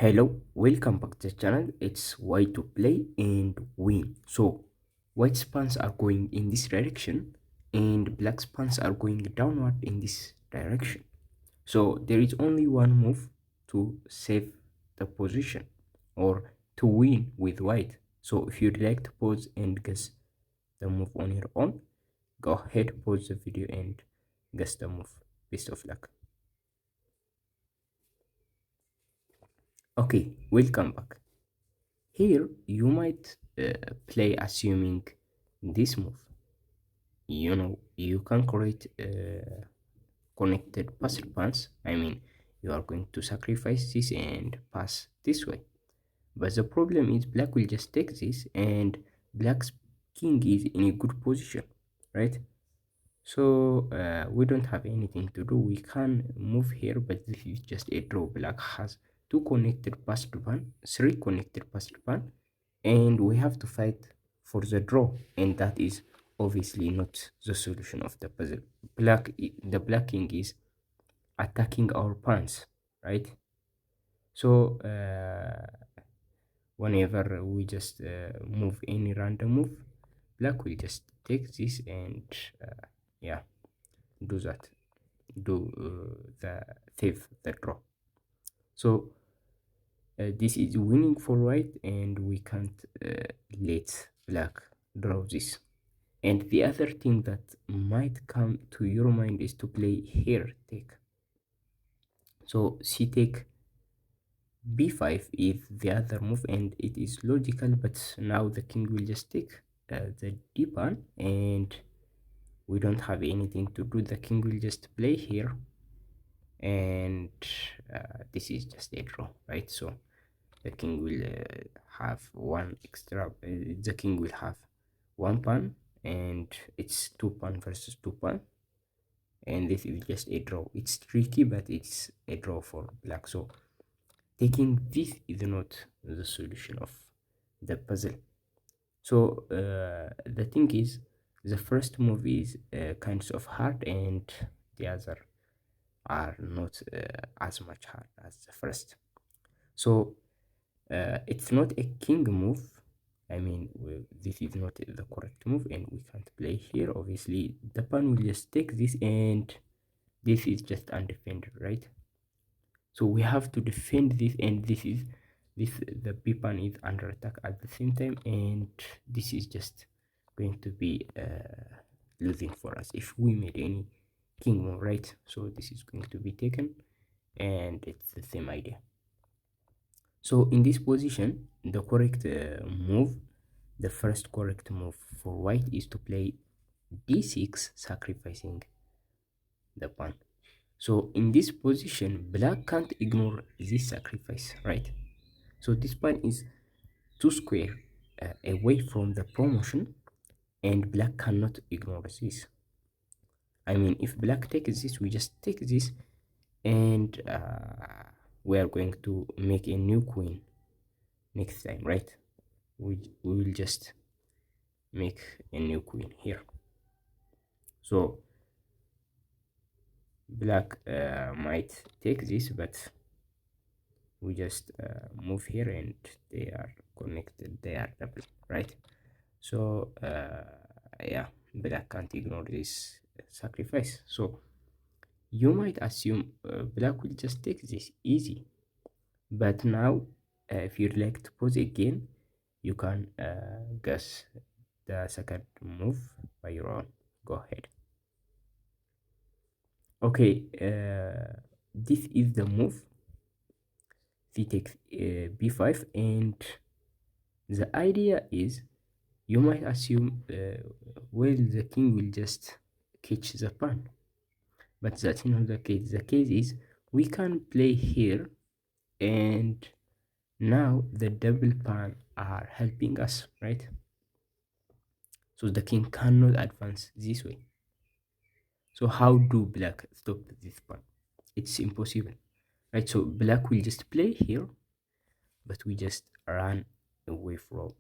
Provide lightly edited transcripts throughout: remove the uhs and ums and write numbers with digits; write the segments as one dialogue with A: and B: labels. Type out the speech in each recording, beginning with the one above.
A: Hello, welcome back to the channel. It's white to play and win. So white pawns are going in this direction and black pawns are going downward in this direction. So there is only one move to save the position or to win with white. So if you'd like to pause and guess the move on your own, go ahead, pause the video and guess the move. Best of luck. Okay, welcome back. Here, you might play assuming this move. You can create connected pass pawns. I mean, you are going to sacrifice this and pass this way. But the problem is black will just take this and black's king is in a good position, right? So we don't have anything to do. We can move here, but this is just a draw. Black has two connected passed pawn, three connected passed pawn, and we have to fight for the draw, and that is obviously not the solution of the puzzle. The black king is attacking our pawns, right? So whenever we just move any random move, black will just take this and yeah, do that, do the thief the draw. So this is winning for white and we can't let black draw this. And the other thing that might come to your mind is to play here take. So c take b5 is the other move and it is logical, but now the king will just take the d pawn and we don't have anything to do. The king will just play here and this is just a draw, right? So the king will have one extra, the king will have one pawn and it's two pawn versus two pawn, and this is just a draw. It's tricky, but it's a draw for black. So taking this is not the solution of the puzzle. So the thing is, the first move is kind of hard and the other are not as much hard as the first. So it's not a king move. I mean, this is not the correct move and we can't play here. Obviously, the pawn will just take this and this is just undefended, right? So we have to defend this, and the b pawn is under attack at the same time, and this is just going to be losing for us if we made any king move, right? So this is going to be taken and it's the same idea. So in this position, the correct move, the first correct move for white is to play d6, sacrificing the pawn. So in this position, black can't ignore this sacrifice, right? So this pawn is 2 square away from the promotion, and black cannot ignore this. I mean, if black takes this, we just take this, and we are going to make a new queen next time, right? We will just make a new queen here. So black might take this, but we just move here and they are connected, they are double, right? So yeah, black can't ignore this sacrifice. So you might assume black will just take this easy, but now if you'd like to pause again, you can guess the second move by your own. Go ahead. Okay, this is the move. C takes b5, and the idea is you might assume well, the king will just catch the pawn, but that's not the case. The case is we can play here, and now the double pawn are helping us, right? So the king cannot advance this way. So how do black stop this pawn? It's impossible, right? So black will just play here, but we just run away from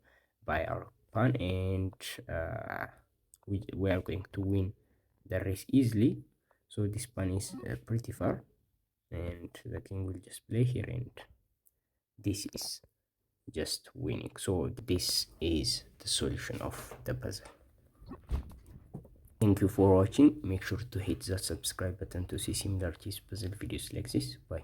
A: by our pawn, and we are going to win the race easily. So this pawn is pretty far, and the king will just play here and this is just winning. So this is the solution of the puzzle. Thank you for watching. Make sure to hit the subscribe button to see similar cheese puzzle videos like this. Bye.